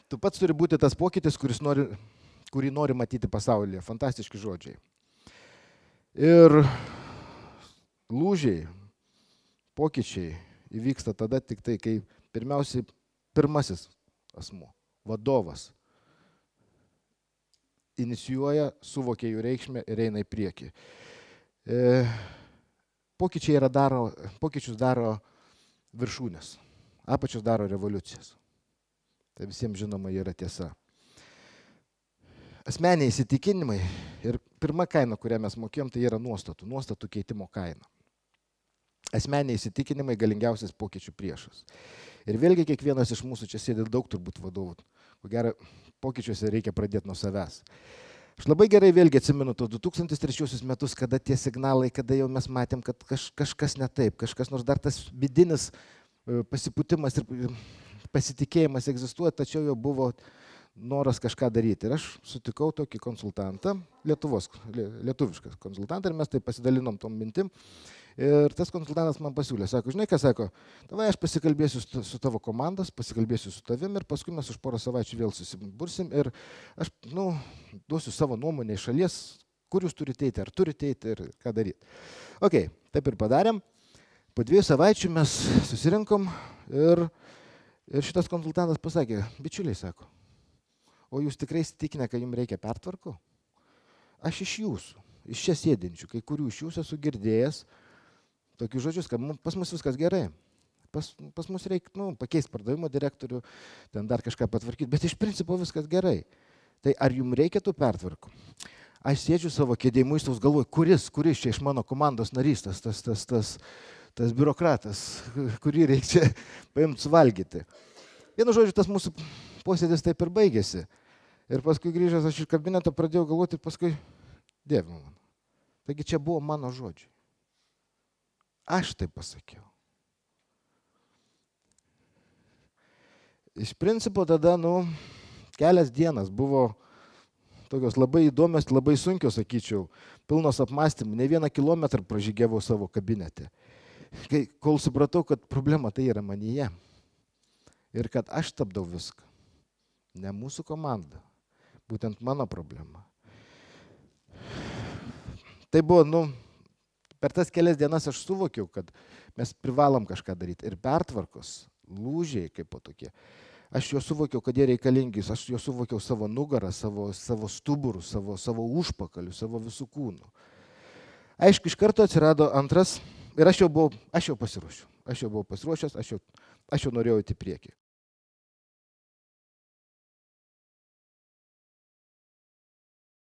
Tu pats turi būti tas pokytis, kurį nori matyti pasaulyje. Fantastiški žodžiai. Ir lūžiai, pokyčiai įvyksta tada tik tai, kai pirmiausiai pirmasis asmuo, vadovas, inicijuoja, suvokia jų reikšmę ir eina į priekį. Pokyčius daro viršūnės, apačios daro revoliucijas. Tai visiems žinoma yra tiesa. Asmeniai įsitikinimai ir pirma kaina, kurią mes mokėjom, tai yra nuostatų keitimo kaina. Asmeniai įsitikinimai galingiausias pokyčių priešas. Ir vėlgi kiekvienas iš mūsų, čia sėdi daug turbūt vadovų, ko gero pokyčiuose reikia pradėti nuo savęs. Aš labai gerai vėlgi atsimenu tos 2003 metus, kada tie signalai, kada jau mes matėm, kad kažkas ne taip, kažkas, nors dar tas vidinis pasipūtimas ir pasitikėjimas egzistuoja, tačiau jau buvo noras kažką daryti. Ir aš sutikau tokį konsultantą, lietuvišką konsultantą, ir mes tai pasidalinom tom mintim. Ir tas konsultantas man pasiūlė, sako, žinai ką, sako, davai aš pasikalbėsiu su tavo komandos, pasikalbėsiu su tavim ir paskui mes už porą savaičių vėl susibursim ir aš, duosiu savo nuomonę iš šalies, kur jūs turite eiti, ar turite eiti ir ką daryti. Ok, taip ir padarėm. Po 2 savaičių mes susirinkom ir šitas konsultantas pasakė, bičiuliai, sako, o jūs tikrai įsitikinę, kad jums reikia pertvarkų? Aš iš jūsų, iš čia sėdinčių, kai kurių iš jūsų esu girdėjęs tokius žodžius, kad pas mus viskas gerai. Pas mus reikia pakeisti pardavimo direktorių, ten dar kažką patvarkyti, bet iš principo viskas gerai. Tai ar jums reikia tų pertvarkų? Aš sėdžiu savo kėdėj muistaus galvoju, kuris čia iš mano komandos narys, tas biurokratas, kurį reikia paimti suvalgyti. Vienu žodžiu, tas mūsų posėdis taip ir baigėsi. Ir paskui grįžęs aš iš kabineto pradėjau galvoti ir paskui, Dieve man. Taigi čia buvo mano žodžiai. Aš tai pasakiau. Iš principo tada, kelias dienas buvo tokios labai įdomios, labai sunkios, sakyčiau, pilnos apmąstymų. Ne 1 kilometrą pražygiavau savo kabinete. Kol supratau, kad problema tai yra manyje. Ir kad aš stabdau viską. Ne mūsų komanda. Būtent mano problema. Tai buvo, per tas kelias dienas aš suvokiau, kad mes privalom kažką daryti. Ir pertvarkos, lūžiai kaip po tokie. Aš jo suvokiau, kad jie reikalingi. Aš jo suvokiau savo nugarą, savo stuburų, savo užpakalių, savo visų kūnų. Aišku, iš karto atsirado antras. Ir aš jau pasiruošiau. Aš jau buvau pasiruošęs, aš jau norėjau eiti į priekį.